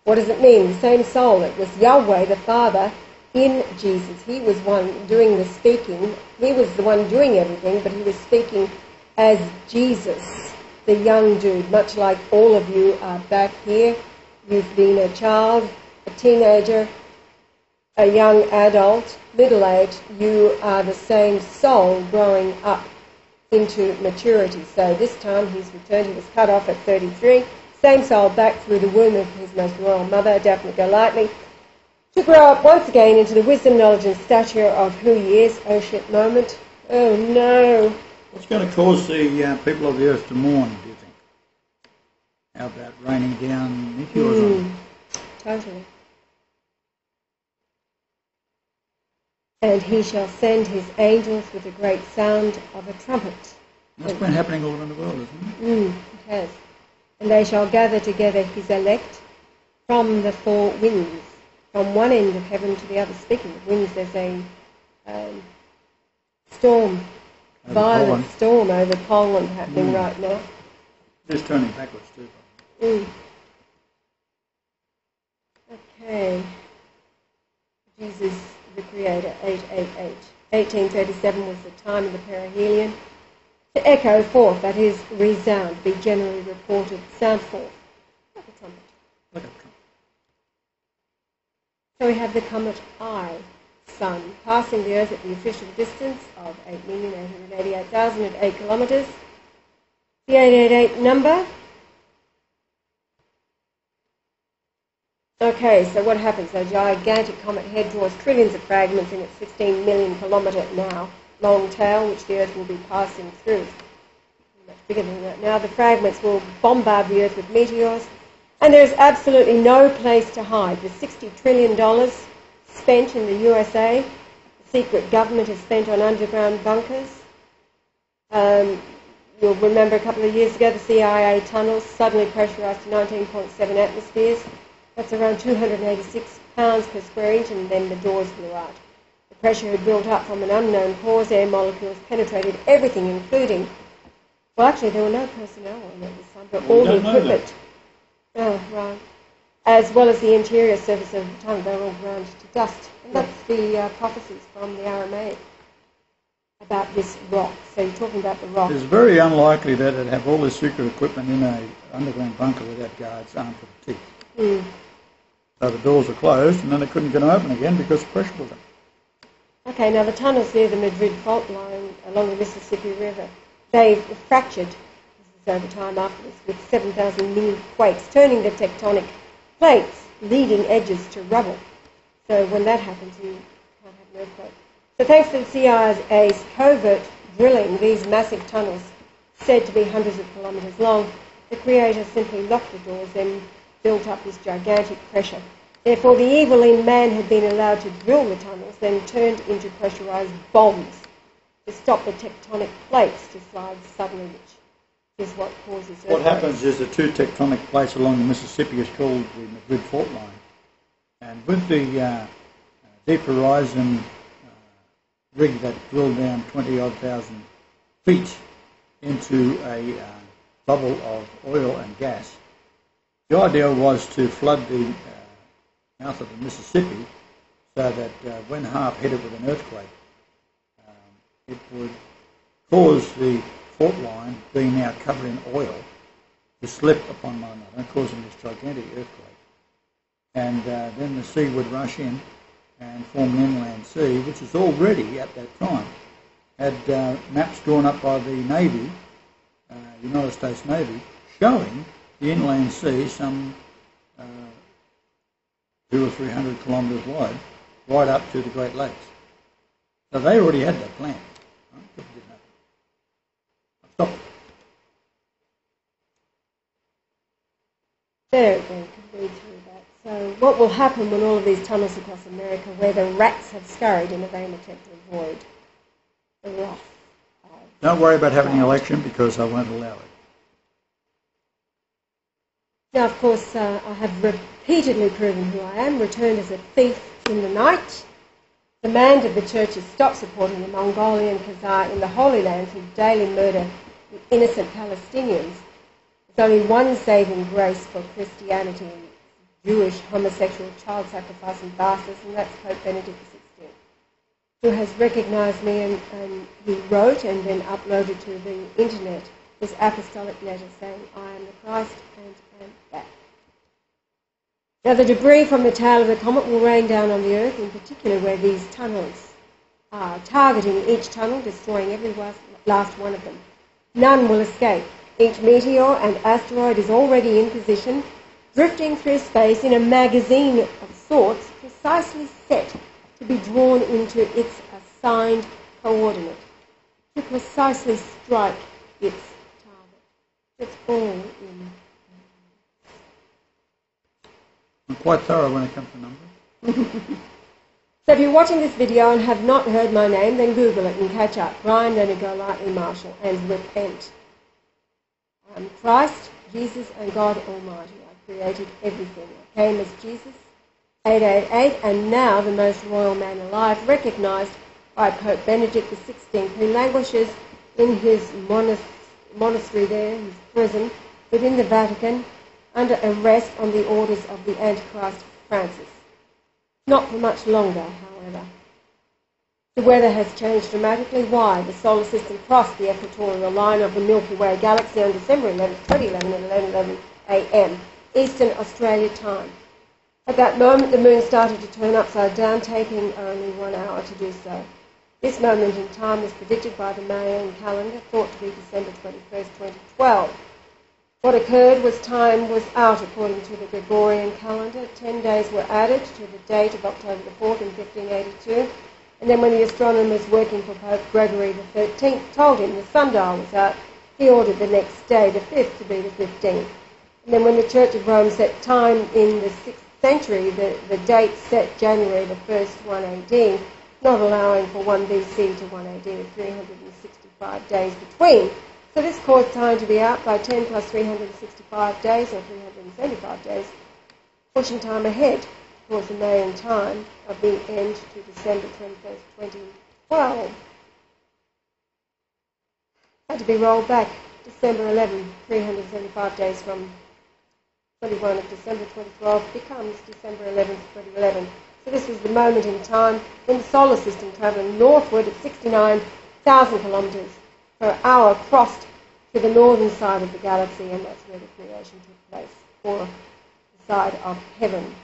Speaker 1: What does it mean? The same soul. It was Yahweh, the Father, in Jesus. He was one doing the speaking. He was the one doing everything, but he was speaking as Jesus, the young dude, much like all of you are back here. You've been a child, a teenager, a young adult, middle-aged. You are the same soul growing up into maturity. So this time he's returned. He was cut off at 33. Same soul back through the womb of his most royal mother, Daphne Golightly, to grow up once again into the wisdom, knowledge and stature of who he is. Oh shit moment. Oh no.
Speaker 2: What's going to cause the people of the earth to mourn, do you think? How about raining down meteors on them?
Speaker 1: Totally. And he shall send his angels with a great sound of a trumpet.
Speaker 2: That's been happening all around the world, isn't it?
Speaker 1: It has. And they shall gather together his elect from the four winds, from one end of heaven to the other. Speaking of winds, there's a storm, violent storm over Poland happening right now.
Speaker 2: Just turning backwards too.
Speaker 1: Okay. Jesus the Creator, 888. 1837 was the time of the perihelion. To echo forth, that is, resound, be generally reported, sound forth, like a trumpet.
Speaker 2: Like a trumpet.
Speaker 1: So we have the comet Ison, passing the Earth at the official distance of 8,888,000 at 8 kilometres. The 888 number. Okay, so what happens? The gigantic comet head draws trillions of fragments in its 16 million kilometre now long tail, which the Earth will be passing through. Much bigger than that now. The fragments will bombard the Earth with meteors, and there is absolutely no place to hide. With $60 trillion spent in the USA, the secret government has spent on underground bunkers. You'll remember a couple of years ago the CIA tunnels suddenly pressurised to 19.7 atmospheres. That's around 286 pounds per square inch, and then the doors blew out. The pressure had built up from an unknown cause. Air molecules penetrated everything, including... Well, actually, there were no personnel on it this time, but all the equipment... Oh, right. As well as the interior surface of the tunnel, they were all ground to dust. And that's the prophecies from the Aramaic about this rock. So you're talking about the rock.
Speaker 2: It's very unlikely that it'd have all this secret equipment in an underground bunker without guards armed to the teeth. So the doors were closed, and then they couldn't get them open again because the pressure built up.
Speaker 1: Okay, now the tunnels near the Madrid fault line along the Mississippi River, they've fractured, this is over time afterwards, with 7,000 mini quakes, turning the tectonic plates, leading edges to rubble. So when that happens, you can't have an earthquake. So thanks to the CIA's covert drilling, these massive tunnels, said to be hundreds of kilometres long, the Creator simply locked the doors, then built up this gigantic pressure. Therefore, the evil in man had been allowed to drill the tunnels, then turned into pressurised bombs to stop the tectonic plates to slide suddenly, which is what causes earthquakes.
Speaker 2: What happens is the two tectonic plates along the Mississippi is called the Madrid fault line. And with the Deep Horizon rig that drilled down 20-odd thousand feet into a bubble of oil and gas, the idea was to flood the mouth of the Mississippi so that when half hit it with an earthquake, it would cause the fault line, being now covered in oil, to slip upon one another, causing this gigantic earthquake. And then the sea would rush in and form an inland sea, which is already, at that time, had maps drawn up by the Navy, United States Navy, showing the inland sea some 200 or 300 kilometres wide, right up to the Great Lakes. So they already had that plan. Right? Stop it.
Speaker 1: There, we can read through that. So what will happen when all of these tunnels across America, where the rats have scurried in a vain attempt to avoid the wrath of...
Speaker 2: Don't worry about having an election because I won't allow it.
Speaker 1: Now, of course, I have repeatedly proven who I am, returned as a thief in the night, demanded the churches stop supporting the Mongolian Khazar in the Holy Land who daily murder innocent Palestinians. There's only one saving grace for Christianity, Jewish, homosexual, child sacrifice and bastards, and that's Pope Benedict XVI, who has recognised me, and he wrote and then uploaded to the internet his apostolic letter saying, I am the Christ and am back. Now, the debris from the tail of the comet will rain down on the Earth, in particular where these tunnels are, targeting each tunnel, destroying every last one of them. None will escape. Each meteor and asteroid is already in position, drifting through space in a magazine of sorts, precisely set to be drawn into its assigned coordinate, to precisely strike its target. It's all in.
Speaker 2: I'm quite thorough when it comes to numbers.
Speaker 1: So if you're watching this video and have not heard my name, then Google it and catch up. Brian Leonard Golightly Marshall, and repent. I'm Christ, Jesus and God Almighty. I created everything. I came as Jesus, 888, and now the most royal man alive, recognised by Pope Benedict XVI, who languishes in his monastery there, his prison, within the Vatican, under arrest on the orders of the Antichrist Francis. Not for much longer, however. The weather has changed dramatically. Why? The solar system crossed the equatorial line of the Milky Way galaxy on December 11, 2011 at 11:11 a.m. Eastern Australia time. At that moment, the moon started to turn upside down, taking only 1 hour to do so. This moment in time was predicted by the Mayan calendar, thought to be December 21st, 2012. What occurred was time was out according to the Gregorian calendar. 10 days were added to the date of October the 4th in 1582. And then when the astronomers working for Pope Gregory XIII told him the sundial was out, he ordered the next day, the 5th, to be the 15th. And then when the Church of Rome set time in the 6th century, the date set January the 1st, 1 AD, not allowing for 1 BC to 1 AD with 365 days between. So this caused time to be out by 10 plus 365 days, or 375 days, pushing time ahead towards the Mayan time of the end to December 21st, 2012. Had to be rolled back. December 11, 375 days from 21 of December 2012 becomes December 11th, 2011. So this was the moment in time when the solar system travelling northward at 69,000 kilometres per hour crossed to the northern side of the galaxy, and that's where the creation took place, or the side of heaven.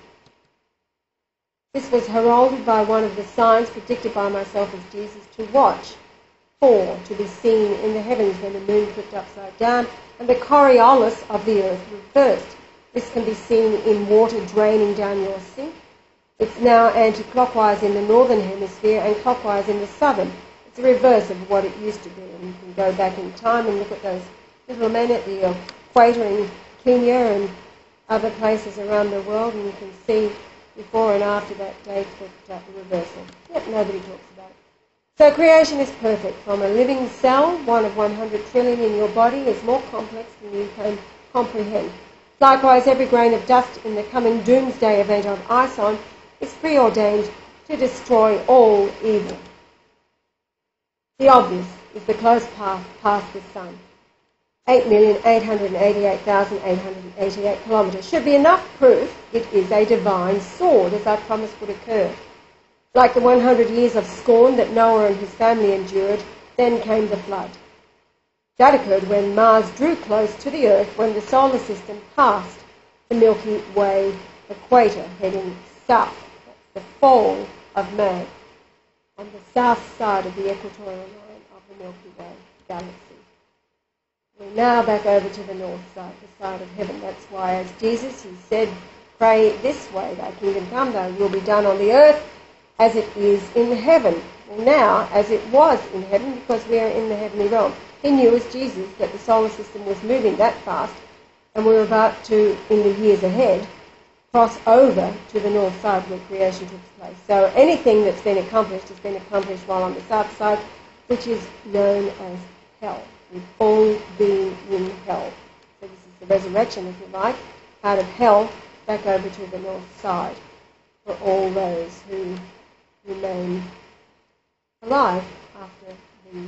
Speaker 1: This was heralded by one of the signs predicted by myself as Jesus to watch for, to be seen in the heavens when the moon flipped upside down and the Coriolis of the earth reversed. This can be seen in water draining down your sink. It's now anti-clockwise in the northern hemisphere and clockwise in the southern. It's the reverse of what it used to be, and you can go back in time and look at those little men at the equator in Kenya and other places around the world, and you can see before and after that date that the reversal. Yet nobody talks about it. So creation is perfect. From a living cell, 1 of 100 trillion in your body is more complex than you can comprehend. Likewise, every grain of dust in the coming doomsday event of Ison is preordained to destroy all evil. The obvious is the close path past the sun. 8,888,888 kilometres should be enough proof it is a divine sword, as I promised would occur. Like the 100 years of scorn that Noah and his family endured, then came the flood. That occurred when Mars drew close to the Earth, when the solar system passed the Milky Way equator, heading south. That's the fall of man, on the south side of the equatorial line of the Milky Way galaxy. We're now back over to the north side, the side of heaven. That's why, as Jesus, he said, pray this way, thy kingdom come, thy will be done on the earth as it is in heaven. Well, now, as it was in heaven, because we are in the heavenly realm. He knew, as Jesus, that the solar system was moving that fast, and we're about to, in the years ahead, cross over to the north side where creation took place. So anything that's been accomplished has been accomplished while on the south side, which is known as hell. We've all been in hell. So this is the resurrection, if you like, out of hell back over to the north side for all those who remain alive after the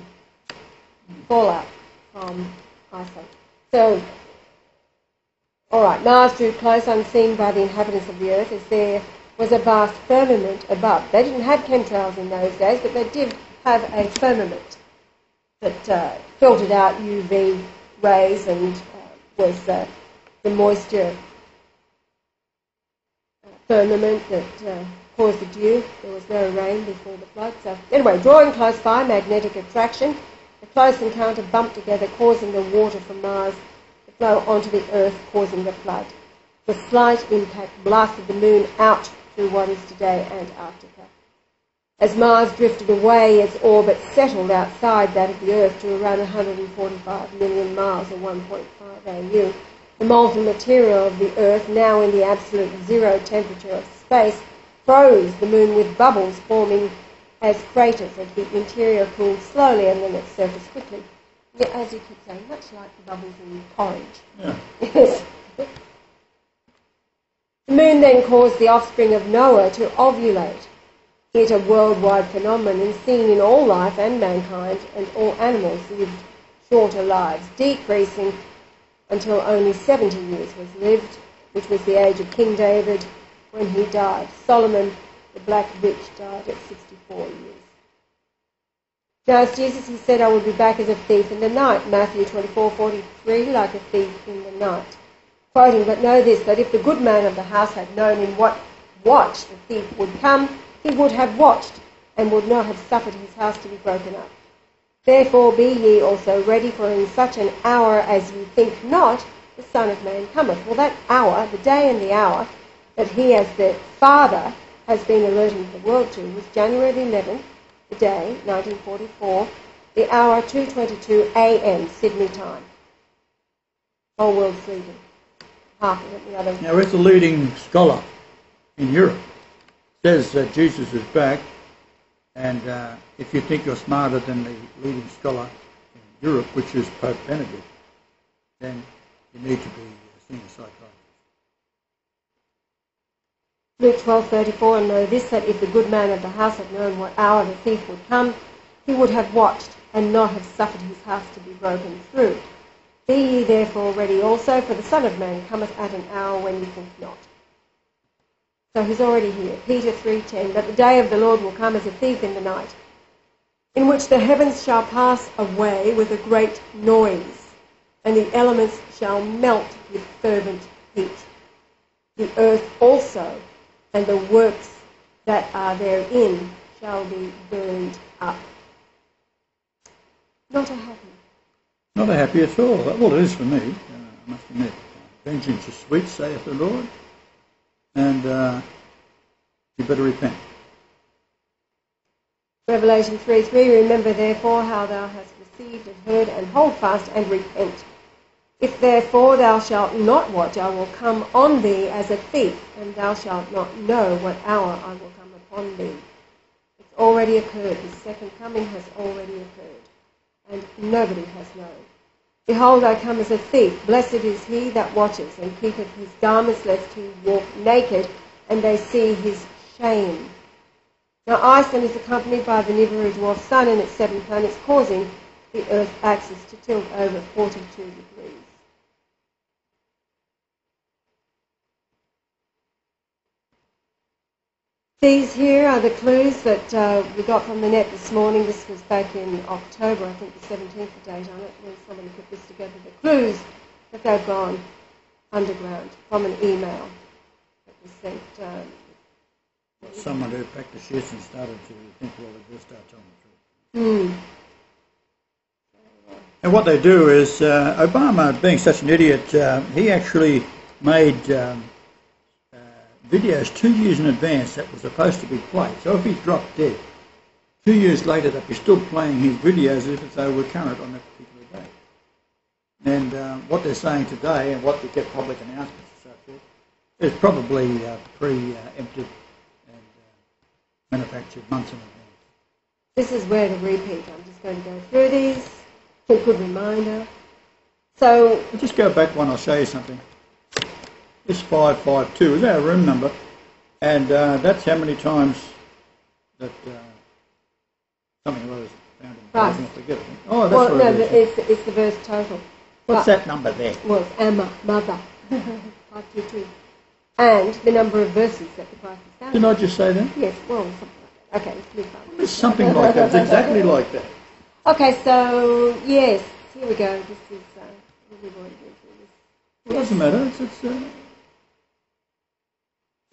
Speaker 1: fallout from Ison. So, alright, Mars drew close unseen by the inhabitants of the earth as there was a vast firmament above. They didn't have chemtrails in those days, but they did have a firmament that filtered out UV rays and was the moisture firmament that caused the dew. There was no rain before the flood. So anyway, drawing close by, magnetic attraction, a close encounter bumped together, causing the water from Mars to flow onto the Earth, causing the flood. The slight impact blasted the moon out through what is today Antarctica. As Mars drifted away, its orbit settled outside that of the Earth to around 145 million miles, or 1.5 AU. The molten material of the Earth, now in the absolute zero temperature of space, froze the moon with bubbles forming as craters as the interior cooled slowly and then its surface quickly. Yeah, as you keep saying, much like the bubbles in porridge.
Speaker 2: Yeah.
Speaker 1: Yes. The moon then caused the offspring of Noah to ovulate. It a worldwide phenomenon and seen in all life and mankind, and all animals lived shorter lives, decreasing until only 70 years was lived, which was the age of King David when he died. Solomon, the black witch, died at 64 years. Now as Jesus, he said, I will be back as a thief in the night, Matthew 24:43, like a thief in the night. Quoting, but know this, that if the good man of the house had known in what watch the thief would come, he would have watched, and would not have suffered his house to be broken up. Therefore be ye also ready, for in such an hour as ye think not, the Son of Man cometh. Well, that hour, the day and the hour, that he as the Father has been alerting the world to, was January the 11th, the day, 1944, the hour 2:22 a.m. Sydney time. Whole world sleeping. Half of it, the other.
Speaker 2: Now, as a leading scholar in Europe, says that Jesus is back, and if you think you're smarter than the leading scholar in Europe, which is Pope Benedict, then you need to be seeing a psychiatrist.
Speaker 1: Luke 12:34, and know this, that if the good man of the house had known what hour the thief would come, he would have watched, and not have suffered his house to be broken through. Be ye therefore ready also, for the Son of Man cometh at an hour when ye think not. So he's already here. Peter 3:10, but the day of the Lord will come as a thief in the night, in which the heavens shall pass away with a great noise, and the elements shall melt with fervent heat. The earth also, and the works that are therein, shall be burned up. Not a happy.
Speaker 2: Not a happy at all. Well, it is for me, I must admit. Vengeance is sweet, saith the Lord, and you better repent.
Speaker 1: Revelation 3:3, remember therefore how thou hast received and heard, and hold fast and repent. If therefore thou shalt not watch, I will come on thee as a thief, and thou shalt not know what hour I will come upon thee. It's already occurred. His second coming has already occurred, and nobody has known. Behold, I come as a thief. Blessed is he that watches, and keepeth his garments, lest he walk naked, and they see his shame. Now Ison is accompanied by the Nibiru dwarf sun and its 7 planets, causing the Earth's axis to tilt over 42 degrees. These here are the clues that we got from the net this morning. This was back in October, I think the 17th, the date on it, when somebody put this together. The clues that they've gone underground from an email that was sent.
Speaker 2: Someone who packed the shits and started to think, well, they just start telling the truth. And what they do is, Obama, being such an idiot, he actually made videos 2 years in advance that were supposed to be played. So if he dropped dead, 2 years later they'd be still playing his videos as if they were current on that particular day. And what they're saying today and what they get public announcements and so forth is probably preempted and manufactured months in advance.
Speaker 1: This is where the repeat. I'm just going to go through these. A good reminder. So
Speaker 2: just go back one, I'll show you something. It's 552. Is our room number, and that's how many times that something was found in the Bible. I forget it. Oh, that's
Speaker 1: well,
Speaker 2: what
Speaker 1: no,
Speaker 2: it is.
Speaker 1: it's the verse total.
Speaker 2: What's that number there?
Speaker 1: Well, Amma, mother, 522, and the number of verses that the Christ is found.
Speaker 2: Didn't I just say that?
Speaker 1: Yes. Well, something like that. Okay, let's move on.
Speaker 2: It's something like that. It's exactly like that.
Speaker 1: Okay, so yes, here we go. This is we've already been through this.
Speaker 2: It doesn't matter.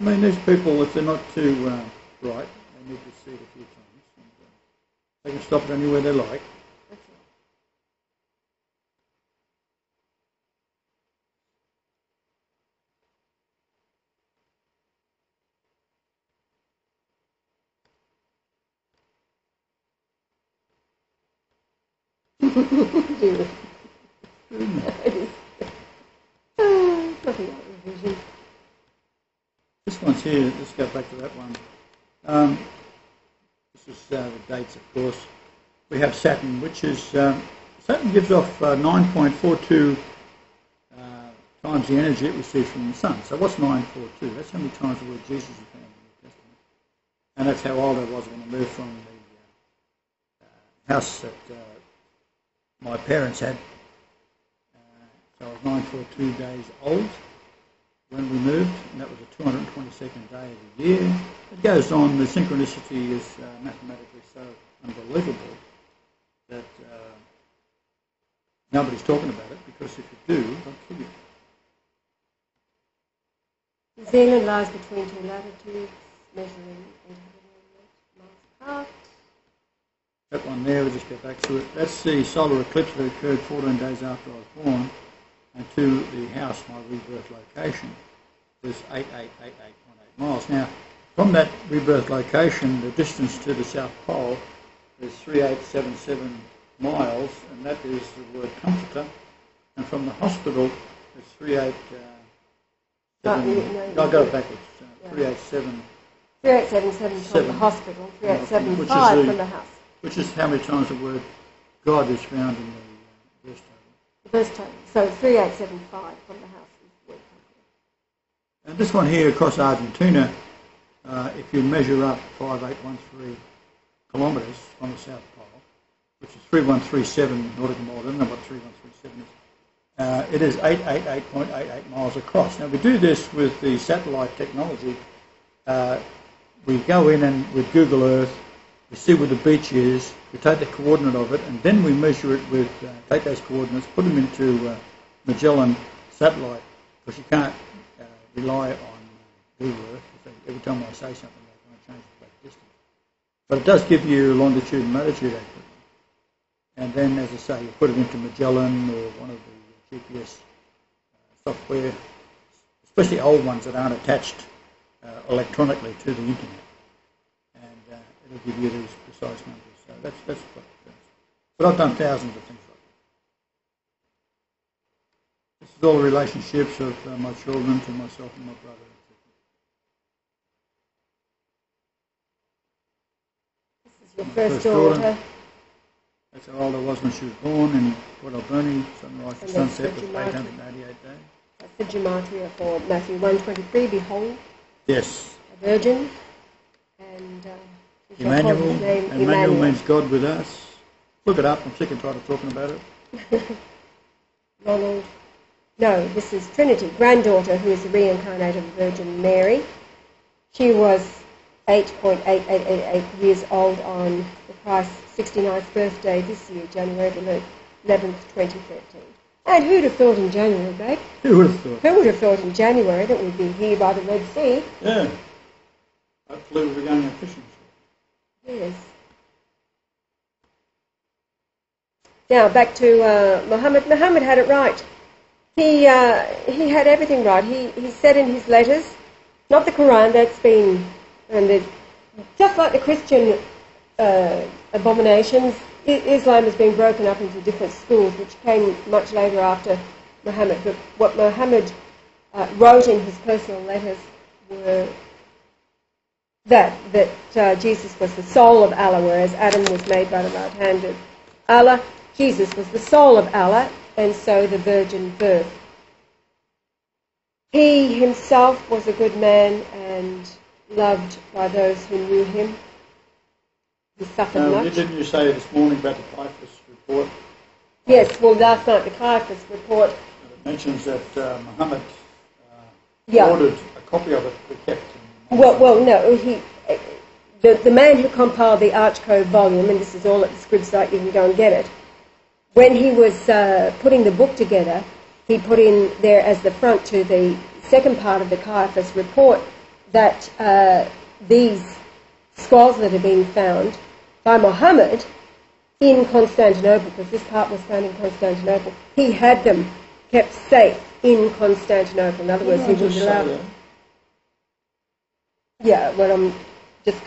Speaker 2: I mean, these people, if they're not too bright, they need to see it a few times. And, they can stop it anywhere they like.
Speaker 1: That's right. It is. Nothing like revision.
Speaker 2: This one's here. Let's go back to that one. This is the dates, of course. We have Saturn, which is Saturn gives off 9.42 times the energy it receives from the sun. So what's 942? That's how many times the word Jesus is found in the New Testament. And that's how old I was when I moved from the house that my parents had. So I was 942 days old when we moved, and that was the 222nd day of the year. It goes on. The synchronicity is mathematically so unbelievable that nobody's talking about it, because if you do, they'll kill you.
Speaker 1: New Zealand lies between two latitudes, measuring 808 miles apart.
Speaker 2: That one there, we'll just get back to it. That's the solar eclipse that occurred 14 days after I was born, and to the house, my rebirth location, was 8888.8 miles. Now, from that rebirth location, the distance to the South Pole is 3877 miles, and that is the word comforter. And from the hospital, it's 387. I'll go backwards. 387.
Speaker 1: 3877 from the hospital, 3875 from the house.
Speaker 2: Which is how many times the word God is found in the verse total.
Speaker 1: The verse total. So 3875 from the house is the word comforter.
Speaker 2: And this one here across Argentina, if you measure up 5813 kilometres from the South Pole, which is 3137 nautical miles, I don't know what 3137 is, it is 888.88 miles across. Now we do this with the satellite technology. We go in and with Google Earth, we see where the beach is, we take the coordinate of it, and then we measure it with, take those coordinates, put them into Magellan satellite, because you can't rely on Google Earth. Every time I say something, they're going to change the distance. But it does give you longitude and latitude accurately. And then, as I say, you put it into Magellan or one of the GPS software, especially old ones that aren't attached electronically to the internet. It'll give you these precise numbers. So that's what it does. But I've done thousands of things like that. This is all the relationships of my children to myself and my brother.
Speaker 1: This is your first daughter.
Speaker 2: That's how old I was when she was born in Port Alberni. Sunrise to sunset was 888 days.
Speaker 1: That's the gematria for Matthew 1:23. Behold,
Speaker 2: yes,
Speaker 1: a virgin, and
Speaker 2: Emmanuel means God with us. Look it up. I'm sick and tired of talking about it.
Speaker 1: Ronald. No, this is Trinity, granddaughter, who is the reincarnated Virgin Mary. She was 8.8888 years old on the Christ's 69th birthday this year, January 11th, 2013. And who'd have thought in January, babe?
Speaker 2: Who would have thought?
Speaker 1: Who would have thought in January that we'd be here by the Red Sea?
Speaker 2: Yeah. Hopefully we'll be going out fishing.
Speaker 1: Yes. Now back to Muhammad. Muhammad had it right. He had everything right. He said in his letters, not the Quran, that's been, and just like the Christian abominations, Islam has been broken up into different schools, which came much later after Muhammad. But what Muhammad wrote in his personal letters were that Jesus was the soul of Allah, whereas Adam was made by the right hand of Allah. Jesus was the soul of Allah, and so the virgin birth. He himself was a good man and loved by those who knew him. He suffered much.
Speaker 2: Didn't you say this morning about the Caiaphas report?
Speaker 1: Yes, well, last night the Caiaphas report.
Speaker 2: It mentions that Muhammad
Speaker 1: Yeah.
Speaker 2: ordered a copy of it to be kept.
Speaker 1: Well, no, the man who compiled the Archcode volume, and this is all at the Scrib site, you can go and get it. When he was putting the book together, he put in there as the front to the second part of the Caiaphas report that these scrolls that have been found by Muhammad in Constantinople, because this part was found in Constantinople, he had them kept safe in Constantinople. In other words, he was allowed. Yeah, well, I'm just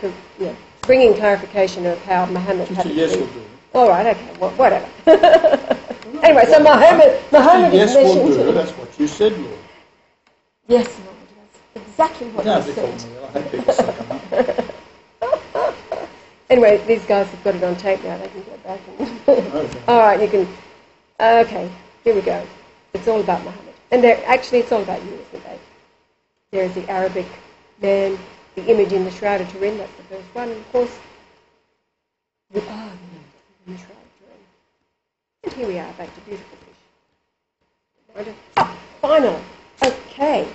Speaker 1: bringing clarification of how Muhammad had it.
Speaker 2: Yes, will do.
Speaker 1: All right, okay, well, whatever. Anyway, so Muhammad
Speaker 2: yes,
Speaker 1: is mentioned.
Speaker 2: will do. That's what you said, Lord.
Speaker 1: Yes, Lord, that's exactly what you said.
Speaker 2: I had people suck 'em up.
Speaker 1: Anyway, these guys have got it on tape now. They can go back and...
Speaker 2: Okay.
Speaker 1: All right, you can... Okay, here we go. It's all about Muhammad. And actually, it's all about you, isn't it? There's the Arabic man, the image in the Shroud of Turin, that's the first one, and of course, we are the image in the Shroud of Turin. And here we are, back to beautiful fish. Final. Okay.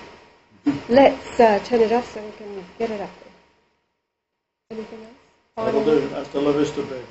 Speaker 1: Let's turn it off so we can get it up there. Anything else?
Speaker 2: That'll do. Hasta la vista, baby.